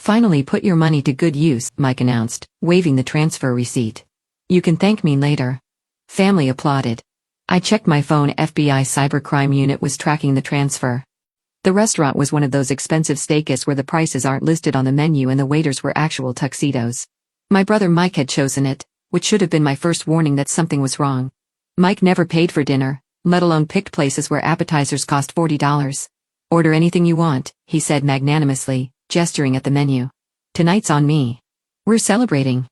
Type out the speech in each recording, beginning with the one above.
Finally put your money to good use, Mike announced, waving the transfer receipt. You can thank me later. Family applauded. I checked my phone. FBI cybercrime unit was tracking the transfer. The restaurant was one of those expensive steakhouse where the prices aren't listed on the menu and the waiters were actual tuxedos. My brother Mike had chosen it, which should have been my first warning that something was wrong. Mike never paid for dinner, let alone picked places where appetizers cost $40. Order anything you want, he said magnanimously, gesturing at the menu. Tonight's on me. We're celebrating.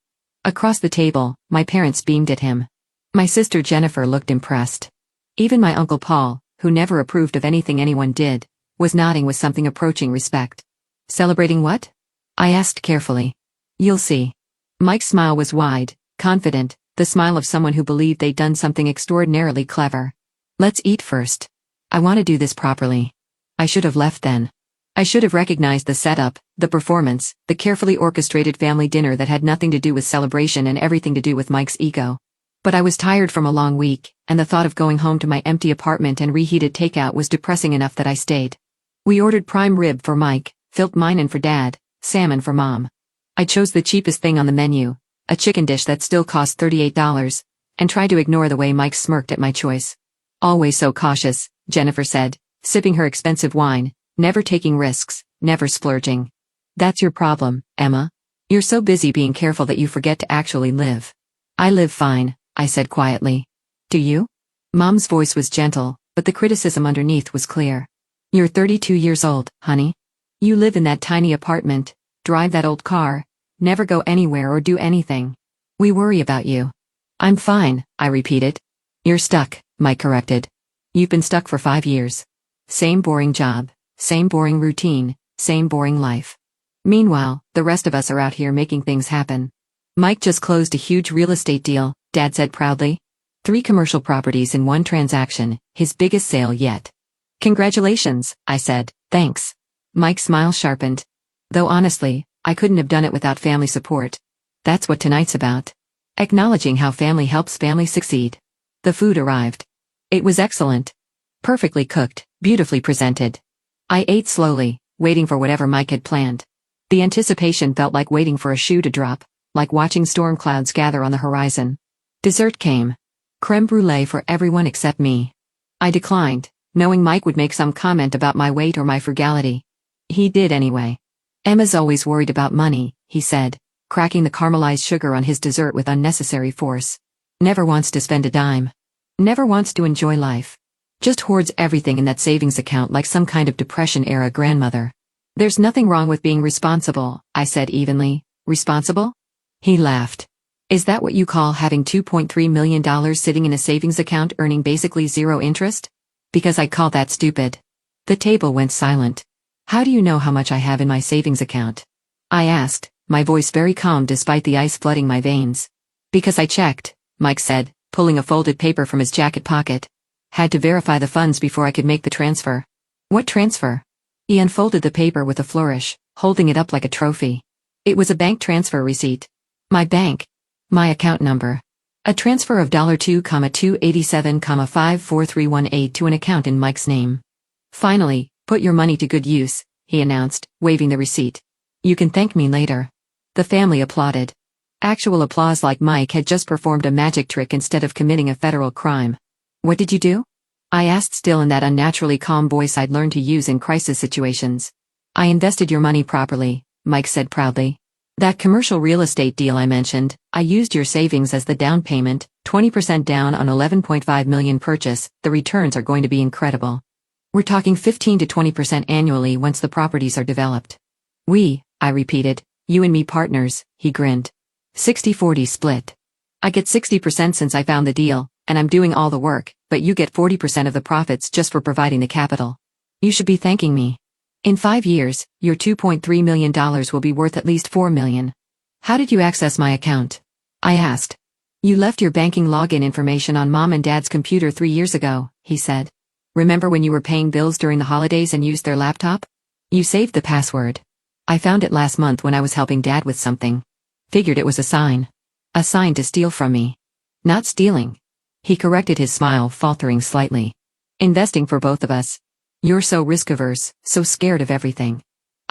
Across the table, my parents beamed at him. My sister Jennifer looked impressed. Even my Uncle Paul, who never approved of anything anyone did, was nodding with something approaching respect. Celebrating what? I asked carefully. You'll see. Mike's smile was wide, confident, the smile of someone who believed they'd done something extraordinarily clever. Let's eat first. I want to do this properly. I should have left then. I should have recognized the setup, the performance, the carefully orchestrated family dinner that had nothing to do with celebration and everything to do with Mike's ego. But I was tired from a long week, and the thought of going home to my empty apartment and reheated takeout was depressing enough that I stayed. We ordered prime rib for Mike, fillet mignon for Dad, salmon for Mom. I chose the cheapest thing on the menu, a chicken dish that still cost $38, and tried to ignore the way Mike smirked at my choice. Always so cautious, Jennifer said, sipping her expensive wine, never taking risks, never splurging. That's your problem, Emma. You're so busy being careful that you forget to actually live. I live fine, I said quietly. Do you? Mom's voice was gentle, but the criticism underneath was clear. You're 32 years old, honey. You live in that tiny apartment, drive that old car, never go anywhere or do anything. We worry about you. I'm fine, I repeated. You're stuck, Mike corrected. You've been stuck for 5 years. Same boring job, same boring routine, same boring life. Meanwhile, the rest of us are out here making things happen. Mike just closed a huge real estate deal, Dad said proudly. 3 commercial properties in one transaction, his biggest sale yet. Congratulations, I said, thanks. Mike's smile sharpened. Though honestly, I couldn't have done it without family support. That's what tonight's about. Acknowledging how family helps family succeed. The food arrived. It was excellent. Perfectly cooked, beautifully presented. I ate slowly, waiting for whatever Mike had planned. The anticipation felt like waiting for a shoe to drop, like watching storm clouds gather on the horizon. Dessert came. Creme brulee for everyone except me. I declined, knowing Mike would make some comment about my weight or my frugality. He did anyway. Emma's always worried about money, he said, cracking the caramelized sugar on his dessert with unnecessary force. Never wants to spend a dime. Never wants to enjoy life. Just hoards everything in that savings account like some kind of Depression-era grandmother. There's nothing wrong with being responsible, I said evenly. Responsible? He laughed. Is that what you call having $2.3 million sitting in a savings account earning basically zero interest? Because I call that stupid. The table went silent. How do you know how much I have in my savings account? I asked, my voice very calm despite the ice flooding my veins. Because I checked, Mike said, pulling a folded paper from his jacket pocket. Had to verify the funds before I could make the transfer. What transfer? He unfolded the paper with a flourish, holding it up like a trophy. It was a bank transfer receipt. My bank. My account number. A transfer of $2,287,54318 to an account in Mike's name. Finally, put your money to good use, he announced, waving the receipt. You can thank me later. The family applauded. Actual applause like Mike had just performed a magic trick instead of committing a federal crime. What did you do? I asked, still in that unnaturally calm voice I'd learned to use in crisis situations. I invested your money properly, Mike said proudly. That commercial real estate deal I mentioned, I used your savings as the down payment, 20% down on $11.5 million purchase. The returns are going to be incredible. We're talking 15 to 20% annually once the properties are developed. I repeated, you and me partners, he grinned. 60-40 split. I get 60% since I found the deal, and I'm doing all the work, but you get 40% of the profits just for providing the capital. You should be thanking me. In 5 years, your $2.3 million will be worth at least $4 million. How did you access my account? I asked. You left your banking login information on Mom and Dad's computer 3 years ago, he said. Remember when you were paying bills during the holidays and used their laptop? You saved the password. I found it last month when I was helping Dad with something. Figured it was a sign. A sign to steal from me. Not stealing. He corrected, his smile faltering slightly. Investing for both of us. You're so risk-averse, so scared of everything.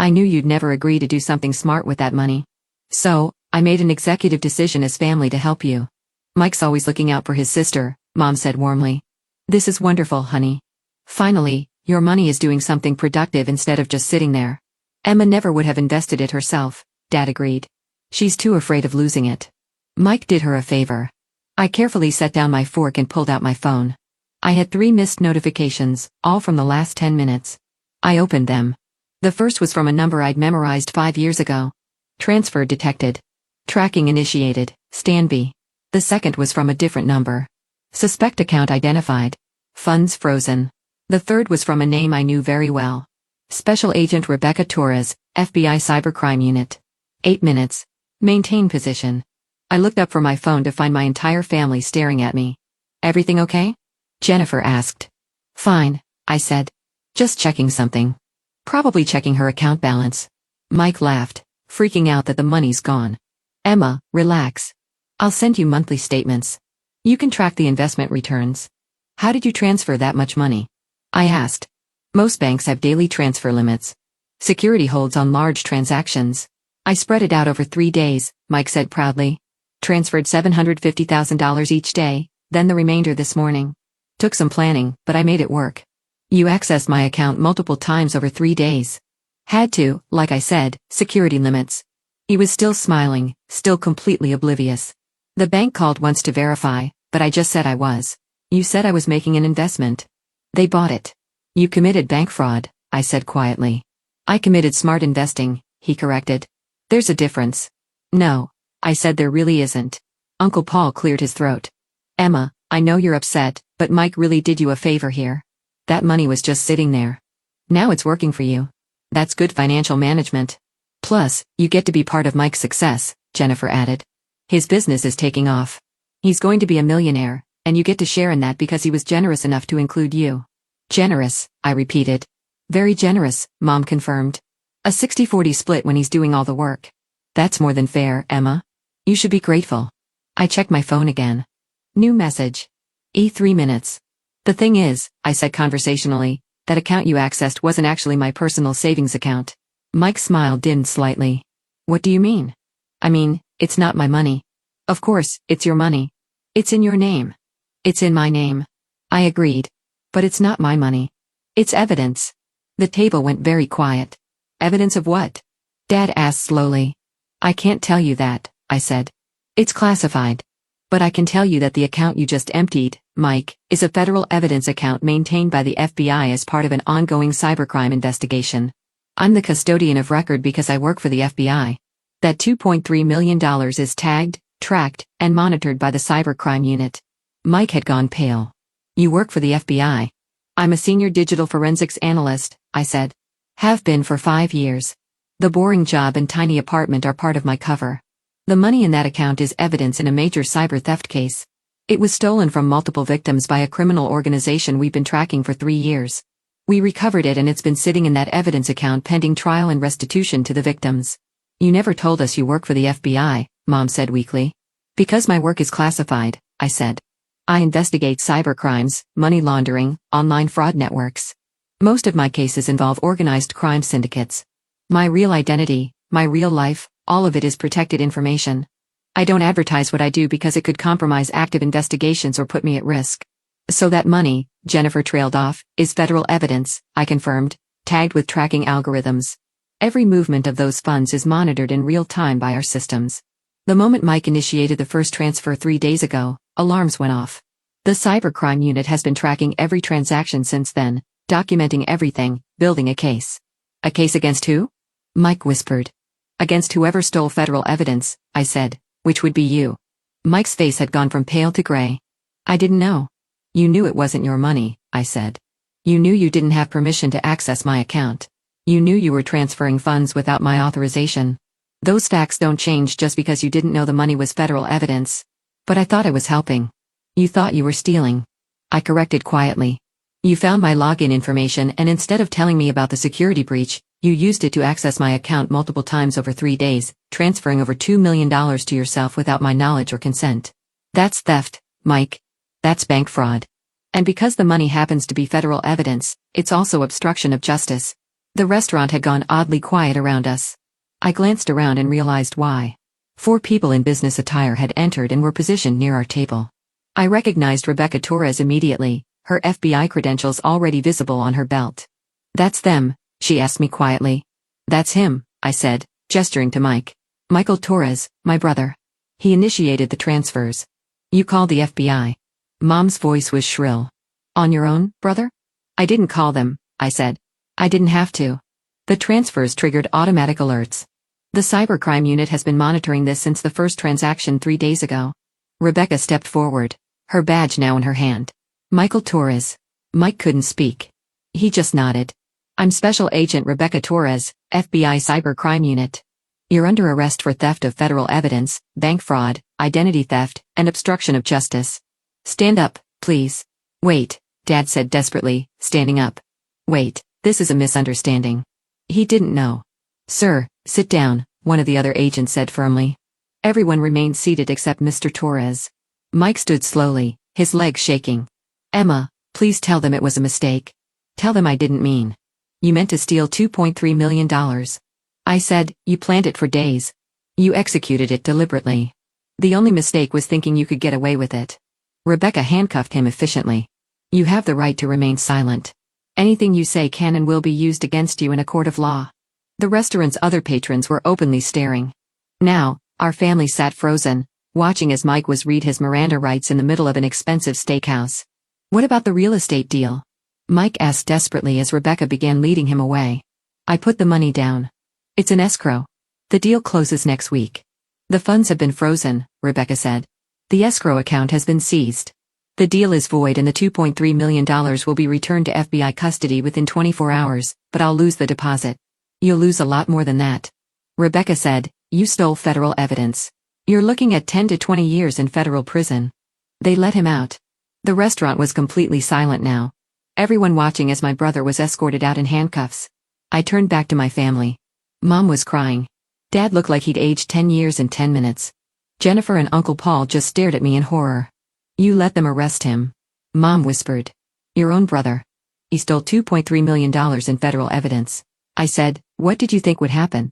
I knew you'd never agree to do something smart with that money. So, I made an executive decision as family to help you. Mike's always looking out for his sister, Mom said warmly. This is wonderful, honey. Finally, your money is doing something productive instead of just sitting there. Emma never would have invested it herself, Dad agreed. She's too afraid of losing it. Mike did her a favor. I carefully set down my fork and pulled out my phone. I had 3 missed notifications, all from the last 10 minutes. I opened them. The first was from a number I'd memorized 5 years ago. Transfer detected. Tracking initiated, Stanby. The second was from a different number. Suspect account identified. Funds frozen. The third was from a name I knew very well. Special Agent Rebecca Torres, FBI Cybercrime Unit. 8 minutes. Maintain position. I looked up from my phone to find my entire family staring at me. Everything okay? Jennifer asked. Fine, I said. Just checking something. Probably checking her account balance. Mike laughed, freaking out that the money's gone. Emma, relax. I'll send you monthly statements. You can track the investment returns. How did you transfer that much money? I asked. Most banks have daily transfer limits. Security holds on large transactions. I spread it out over 3 days, Mike said proudly. Transferred $750,000 each day, then the remainder this morning. Took some planning, but I made it work. You accessed my account multiple times over 3 days. Had to, like I said, security limits. He was still smiling, still completely oblivious. The bank called once to verify, but I just said I was. You said I was making an investment. They bought it. You committed bank fraud, I said quietly. I committed smart investing, he corrected. There's a difference. No, I said there really isn't. Uncle Paul cleared his throat. Emma, I know you're upset, but Mike really did you a favor here. That money was just sitting there. Now it's working for you. That's good financial management. Plus, you get to be part of Mike's success, Jennifer added. His business is taking off. He's going to be a millionaire, and you get to share in that because he was generous enough to include you. Generous, I repeated. Very generous, Mom confirmed. A 60-40 split when he's doing all the work. That's more than fair, Emma. You should be grateful. I checked my phone again. New message. 3 minutes. The thing is, I said conversationally, that account you accessed wasn't actually my personal savings account. Mike's smile dimmed slightly. What do you mean? I mean, it's not my money. Of course, it's your money. It's in your name. It's in my name. I agreed. But it's not my money. It's evidence. The table went very quiet. Evidence of what? Dad asked slowly. I can't tell you that, I said. It's classified. But I can tell you that the account you just emptied, Mike, is a federal evidence account maintained by the FBI as part of an ongoing cybercrime investigation. I'm the custodian of record because I work for the FBI. That $2.3 million is tagged, tracked, and monitored by the cybercrime unit. Mike had gone pale. You work for the FBI. I'm a senior digital forensics analyst, I said. Have been for 5 years. The boring job and tiny apartment are part of my cover. The money in that account is evidence in a major cyber theft case. It was stolen from multiple victims by a criminal organization we've been tracking for 3 years. We recovered it and it's been sitting in that evidence account pending trial and restitution to the victims. You never told us you work for the FBI, Mom said weakly. Because my work is classified, I said. I investigate cybercrimes, money laundering, online fraud networks. Most of my cases involve organized crime syndicates. My real identity, my real life, all of it is protected information. I don't advertise what I do because it could compromise active investigations or put me at risk. So that money, Jennifer trailed off, is federal evidence, I confirmed, tagged with tracking algorithms. Every movement of those funds is monitored in real time by our systems. The moment Mike initiated the first transfer 3 days ago, alarms went off. The cybercrime unit has been tracking every transaction since then, documenting everything, building a case. A case against who? Mike whispered. Against whoever stole federal evidence, I said, which would be you. Mike's face had gone from pale to gray. I didn't know. You knew it wasn't your money, I said. You knew you didn't have permission to access my account. You knew you were transferring funds without my authorization. Those facts don't change just because you didn't know the money was federal evidence. But I thought I was helping. You thought you were stealing. I corrected quietly. You found my login information and instead of telling me about the security breach, you used it to access my account multiple times over 3 days, transferring over $2 million to yourself without my knowledge or consent. That's theft, Mike. That's bank fraud. And because the money happens to be federal evidence, it's also obstruction of justice. The restaurant had gone oddly quiet around us. I glanced around and realized why. 4 people in business attire had entered and were positioned near our table. I recognized Rebecca Torres immediately, her FBI credentials already visible on her belt. "That's them?" she asked me quietly. "That's him," I said, gesturing to Mike. "Michael Torres, my brother. He initiated the transfers." "You called the FBI?" Mom's voice was shrill. "On your own, brother?" "I didn't call them," I said. "I didn't have to. The transfers triggered automatic alerts. The cybercrime unit has been monitoring this since the first transaction 3 days ago." Rebecca stepped forward, her badge now in her hand. "Michael Torres." Mike couldn't speak. He just nodded. "I'm Special Agent Rebecca Torres, FBI Cybercrime Unit. You're under arrest for theft of federal evidence, bank fraud, identity theft, and obstruction of justice. Stand up, please." "Wait," Dad said desperately, standing up. "Wait, this is a misunderstanding." He didn't know. "Sir, sit down," one of the other agents said firmly. Everyone remained seated except Mr. Torres. Mike stood slowly, his legs shaking. "Emma, please tell them it was a mistake. Tell them I didn't mean. You meant to steal $2.3 million. I said, you planned it for days. You executed it deliberately. The only mistake was thinking you could get away with it." Rebecca handcuffed him efficiently. "You have the right to remain silent. Anything you say can and will be used against you in a court of law." The restaurant's other patrons were openly staring. Now, our family sat frozen, watching as Mike was read his Miranda rights in the middle of an expensive steakhouse. "What about the real estate deal?" Mike asked desperately as Rebecca began leading him away. "I put the money down. It's an escrow. The deal closes next week." "The funds have been frozen," Rebecca said. "The escrow account has been seized. The deal is void and the $2.3 million will be returned to FBI custody within 24 hours, but I'll lose the deposit." "You'll lose a lot more than that," Rebecca said. "You stole federal evidence. You're looking at 10 to 20 years in federal prison." They let him out. The restaurant was completely silent now. Everyone watching as my brother was escorted out in handcuffs. I turned back to my family. Mom was crying. Dad looked like he'd aged 10 years in 10 minutes. Jennifer and Uncle Paul just stared at me in horror. "You let them arrest him," Mom whispered. "Your own brother. He stole $2.3 million in federal evidence." I said, "What did you think would happen?"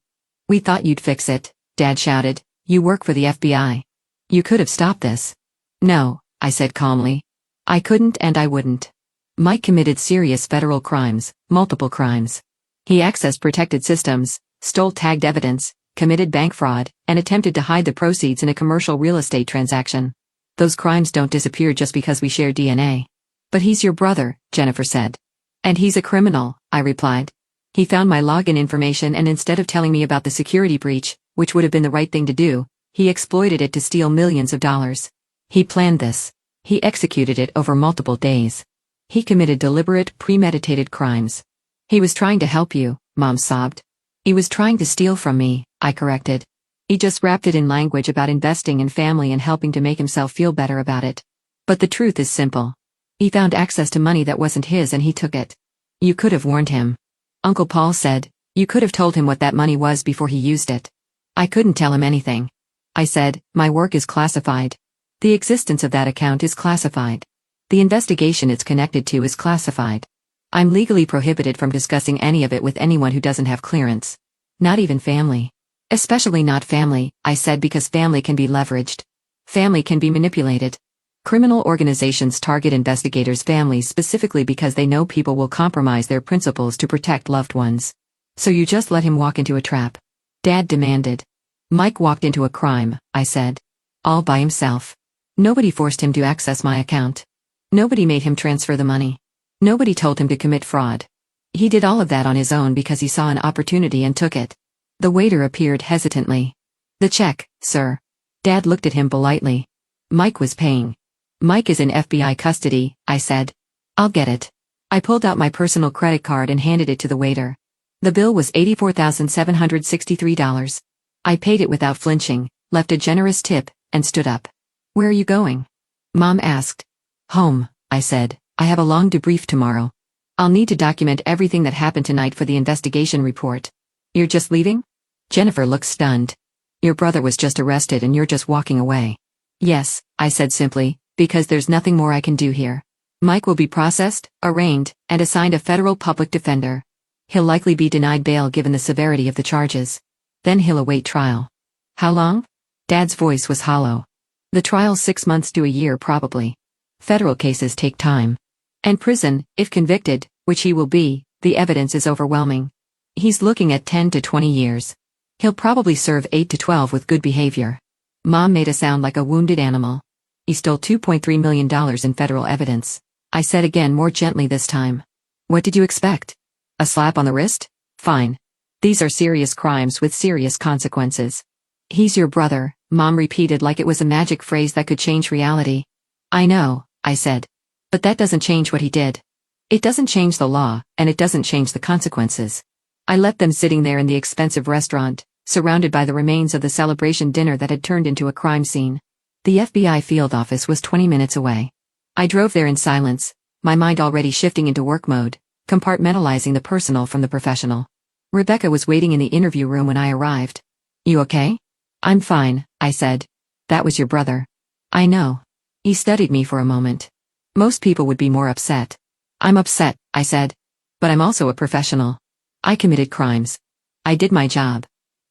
"We thought you'd fix it," Dad shouted. "You work for the FBI. You could have stopped this." "No," I said calmly. "I couldn't and I wouldn't. Mike committed serious federal crimes, multiple crimes. He accessed protected systems, stole tagged evidence, committed bank fraud, and attempted to hide the proceeds in a commercial real estate transaction. Those crimes don't disappear just because we share DNA." "But he's your brother," Jennifer said. "And he's a criminal," I replied. "He found my login information and instead of telling me about the security breach, which would have been the right thing to do, he exploited it to steal millions of dollars. He planned this. He executed it over multiple days. He committed deliberate, premeditated crimes." "He was trying to help you," Mom sobbed. "He was trying to steal from me," I corrected. "He just wrapped it in language about investing in family and helping to make himself feel better about it. But the truth is simple. He found access to money that wasn't his and he took it. You could have warned him." Uncle Paul said, "You could have told him what that money was before he used it." "I couldn't tell him anything." I said, "My work is classified. The existence of that account is classified. The investigation it's connected to is classified. I'm legally prohibited from discussing any of it with anyone who doesn't have clearance. Not even family. Especially not family," I said, "because family can be leveraged. Family can be manipulated. Criminal organizations target investigators' families specifically because they know people will compromise their principles to protect loved ones. So you just let him walk into a trap?" Dad demanded. "Mike walked into a crime," I said. "All by himself. Nobody forced him to access my account. Nobody made him transfer the money. Nobody told him to commit fraud. He did all of that on his own because he saw an opportunity and took it." The waiter appeared hesitantly. "The check, sir." Dad looked at him politely. "Mike was paying." "Mike is in FBI custody," I said. "I'll get it." I pulled out my personal credit card and handed it to the waiter. The bill was $84,763. I paid it without flinching, left a generous tip, and stood up. "Where are you going?" Mom asked. "Home," I said. "I have a long debrief tomorrow. I'll need to document everything that happened tonight for the investigation report." "You're just leaving?" Jennifer looked stunned. "Your brother was just arrested and you're just walking away." "Yes," I said simply, "because there's nothing more I can do here. Mike will be processed, arraigned, and assigned a federal public defender. He'll likely be denied bail given the severity of the charges. Then he'll await trial. How long? Dad's voice was hollow. The trial's 6 months to a year probably. Federal cases take time. And prison, if convicted, which he will be, the evidence is overwhelming. He's looking at 10 to 20 years. He'll probably serve 8 to 12 with good behavior. Mom made a sound like a wounded animal. He stole $2.3 million in federal evidence. I said again more gently this time. What did you expect? A slap on the wrist? Fine. These are serious crimes with serious consequences. He's your brother, Mom repeated like it was a magic phrase that could change reality. I know, I said. But that doesn't change what he did. It doesn't change the law, and it doesn't change the consequences. I left them sitting there in the expensive restaurant, surrounded by the remains of the celebration dinner that had turned into a crime scene. The FBI field office was 20 minutes away. I drove there in silence, my mind already shifting into work mode, compartmentalizing the personal from the professional. Rebecca was waiting in the interview room when I arrived. You okay? I'm fine, I said. That was your brother. I know. He studied me for a moment. Most people would be more upset. I'm upset, I said. But I'm also a professional. I committed crimes. I did my job.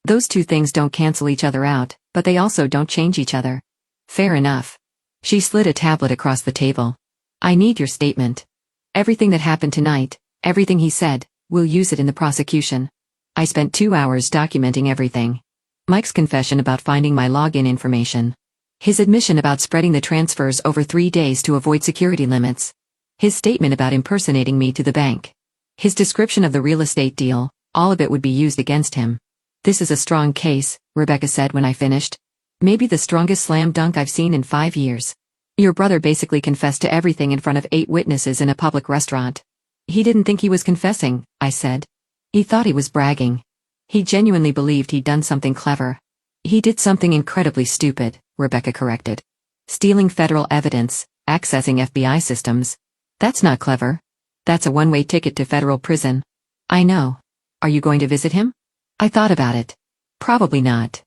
Those two things don't cancel each other out, but they also don't change each other. Fair enough. She slid a tablet across the table. I need your statement. Everything that happened tonight, everything he said, we'll use it in the prosecution. I spent 2 hours documenting everything. Mike's confession about finding my login information. His admission about spreading the transfers over 3 days to avoid security limits. His statement about impersonating me to the bank. His description of the real estate deal, all of it would be used against him. This is a strong case, Rebecca said when I finished. Maybe the strongest slam dunk I've seen in 5 years. Your brother basically confessed to everything in front of 8 witnesses in a public restaurant. He didn't think he was confessing, I said. He thought he was bragging. He genuinely believed he'd done something clever. He did something incredibly stupid, Rebecca corrected. Stealing federal evidence, accessing FBI systems. That's not clever. That's a one-way ticket to federal prison. I know. Are you going to visit him? I thought about it. Probably not.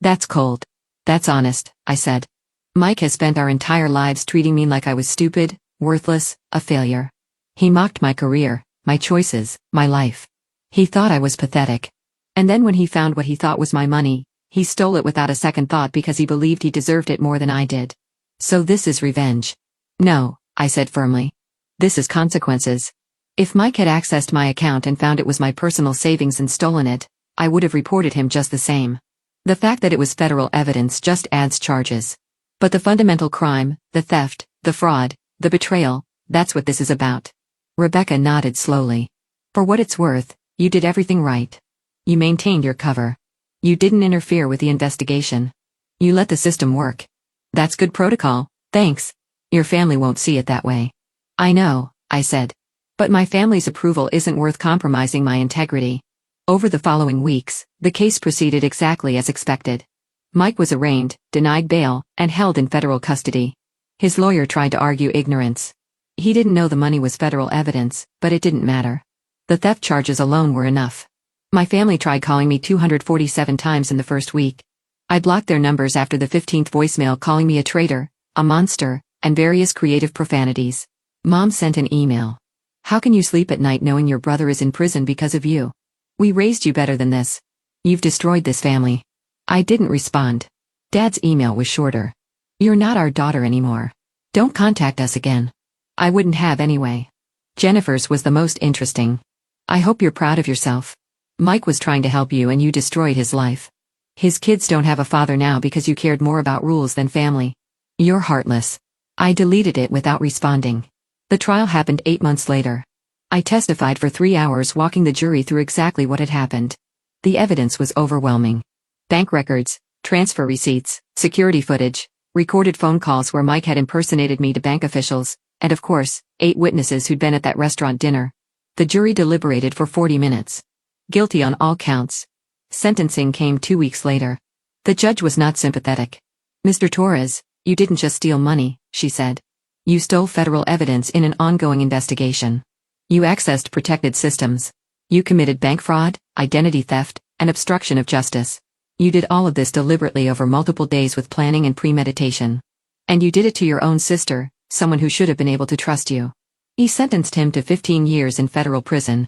That's cold. That's honest, I said. Mike has spent our entire lives treating me like I was stupid, worthless, a failure. He mocked my career, my choices, my life. He thought I was pathetic. And then when he found what he thought was my money, he stole it without a second thought because he believed he deserved it more than I did. So this is revenge. No, I said firmly. This is consequences. If Mike had accessed my account and found it was my personal savings and stolen it, I would have reported him just the same. The fact that it was federal evidence just adds charges. But the fundamental crime, the theft, the fraud, the betrayal, that's what this is about. Rebecca nodded slowly. For what it's worth, you did everything right. You maintained your cover. You didn't interfere with the investigation. You let the system work. That's good protocol, thanks. Your family won't see it that way. I know, I said. But my family's approval isn't worth compromising my integrity. Over the following weeks, the case proceeded exactly as expected. Mike was arraigned, denied bail, and held in federal custody. His lawyer tried to argue ignorance. He didn't know the money was federal evidence, but it didn't matter. The theft charges alone were enough. My family tried calling me 247 times in the first week. I blocked their numbers after the 15th voicemail calling me a traitor, a monster, and various creative profanities. Mom sent an email. How can you sleep at night knowing your brother is in prison because of you? We raised you better than this. You've destroyed this family. I didn't respond. Dad's email was shorter. You're not our daughter anymore. Don't contact us again. I wouldn't have anyway. Jennifer's was the most interesting. I hope you're proud of yourself. Mike was trying to help you and you destroyed his life. His kids don't have a father now because you cared more about rules than family. You're heartless. I deleted it without responding. The trial happened 8 months later. I testified for 3 hours walking the jury through exactly what had happened. The evidence was overwhelming. Bank records, transfer receipts, security footage, recorded phone calls where Mike had impersonated me to bank officials, and of course, 8 witnesses who'd been at that restaurant dinner. The jury deliberated for 40 minutes. Guilty on all counts. Sentencing came 2 weeks later. The judge was not sympathetic. Mr. Torres, you didn't just steal money, she said. You stole federal evidence in an ongoing investigation. You accessed protected systems. You committed bank fraud, identity theft, and obstruction of justice. You did all of this deliberately over multiple days with planning and premeditation. And you did it to your own sister, someone who should have been able to trust you. He sentenced him to 15 years in federal prison.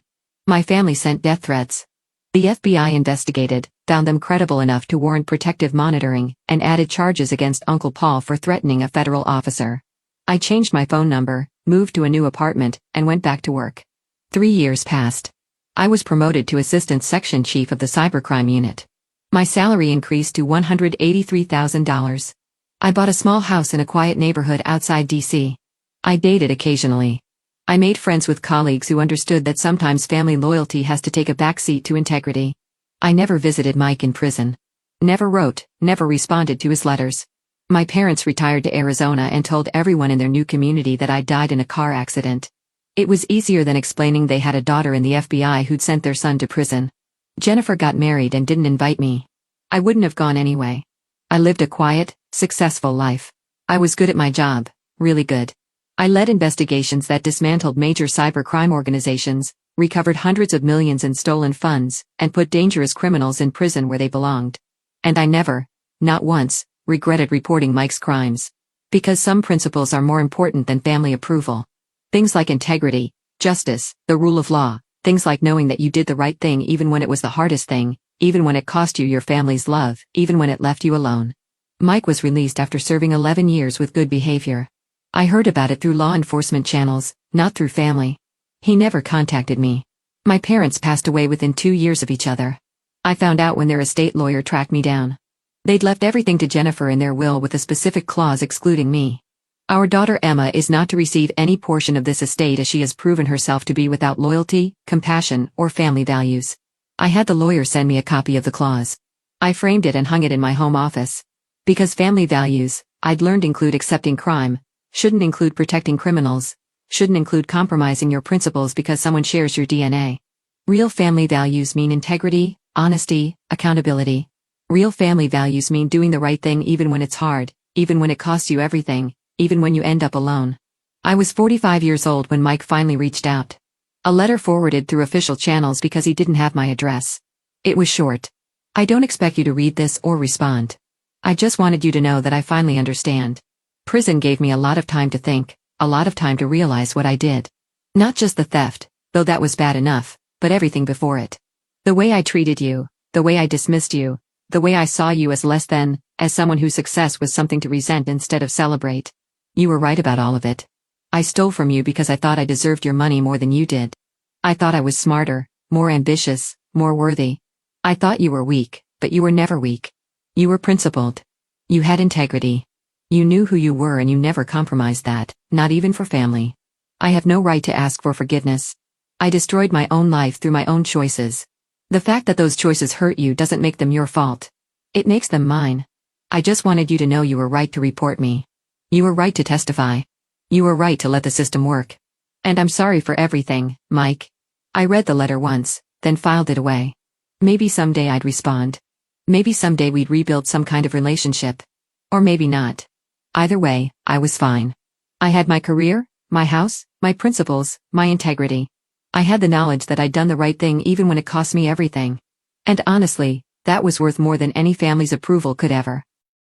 My family sent death threats. The FBI investigated, found them credible enough to warrant protective monitoring, and added charges against Uncle Paul for threatening a federal officer. I changed my phone number, moved to a new apartment, and went back to work. 3 years passed. I was promoted to Assistant Section Chief of the Cybercrime Unit. My salary increased to $183,000. I bought a small house in a quiet neighborhood outside D.C. I dated occasionally. I made friends with colleagues who understood that sometimes family loyalty has to take a backseat to integrity. I never visited Mike in prison. Never wrote, never responded to his letters. My parents retired to Arizona and told everyone in their new community that I died in a car accident. It was easier than explaining they had a daughter in the FBI who'd sent their son to prison. Jennifer got married and didn't invite me. I wouldn't have gone anyway. I lived a quiet, successful life. I was good at my job, really good. I led investigations that dismantled major cybercrime organizations, recovered hundreds of millions in stolen funds, and put dangerous criminals in prison where they belonged. And I never, not once, regretted reporting Mike's crimes. Because some principles are more important than family approval. Things like integrity, justice, the rule of law, things like knowing that you did the right thing even when it was the hardest thing, even when it cost you your family's love, even when it left you alone. Mike was released after serving 11 years with good behavior. I heard about it through law enforcement channels, not through family. He never contacted me. My parents passed away within 2 years of each other. I found out when their estate lawyer tracked me down. They'd left everything to Jennifer in their will with a specific clause excluding me. Our daughter Emma is not to receive any portion of this estate as she has proven herself to be without loyalty, compassion, or family values. I had the lawyer send me a copy of the clause. I framed it and hung it in my home office. Because family values, I'd learned include accepting crime, shouldn't include protecting criminals, shouldn't include compromising your principles because someone shares your DNA. Real family values mean integrity, honesty, accountability. Real family values mean doing the right thing even when it's hard, even when it costs you everything, even when you end up alone. I was 45 years old when Mike finally reached out. A letter forwarded through official channels because he didn't have my address. It was short. I don't expect you to read this or respond. I just wanted you to know that I finally understand. Prison gave me a lot of time to think, a lot of time to realize what I did. Not just the theft, though that was bad enough, but everything before it. The way I treated you, the way I dismissed you, the way I saw you as less than, as someone whose success was something to resent instead of celebrate. You were right about all of it. I stole from you because I thought I deserved your money more than you did. I thought I was smarter, more ambitious, more worthy. I thought you were weak, but you were never weak. You were principled. You had integrity. You knew who you were and you never compromised that, not even for family. I have no right to ask for forgiveness. I destroyed my own life through my own choices. The fact that those choices hurt you doesn't make them your fault. It makes them mine. I just wanted you to know you were right to report me. You were right to testify. You were right to let the system work. And I'm sorry for everything, Mike. I read the letter once, then filed it away. Maybe someday I'd respond. Maybe someday we'd rebuild some kind of relationship. Or maybe not. Either way, I was fine. I had my career, my house, my principles, my integrity. I had the knowledge that I'd done the right thing even when it cost me everything. And honestly, that was worth more than any family's approval could ever.